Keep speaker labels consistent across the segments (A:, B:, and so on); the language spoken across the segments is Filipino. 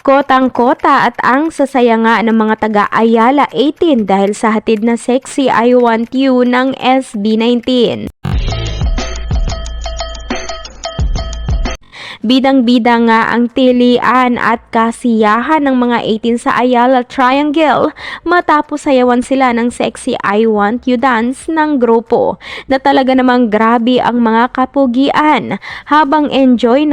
A: Kotang-kota at ang sasaya nga ng mga taga-Ayala 18 dahil sa hatid na Sexy I Want You ng SB19. Bidang-bida nga ang tilian at kasiyahan ng mga 18 sa Ayala Triangle matapos sayawan sila ng Sexy I Want You dance ng grupo na talaga namang grabe ang mga kapugian habang enjoy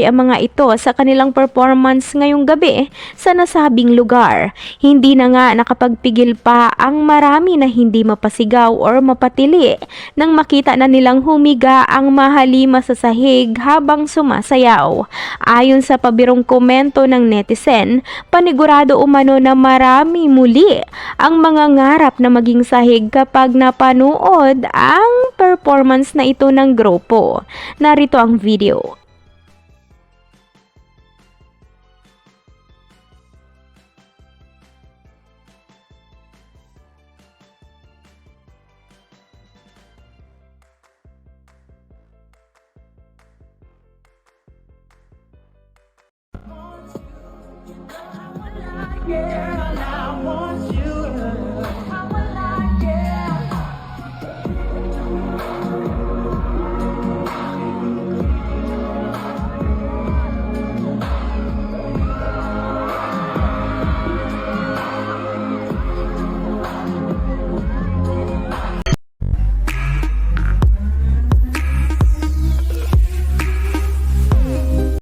A: ang mga ito sa kanilang performance ngayong gabi sa nasabing lugar. Hindi na nga nakapagpigil pa ang marami na hindi mapasigaw or mapatili nang makita na nilang humiga ang mahalima sa sahig habang sumasayaw. Ayon sa pabirong komento ng netizen, panigurado umano na marami muli ang mga ngarap na maging sahig kapag napanood ang performance na ito ng grupo. Narito ang video.
B: Girl, I want you.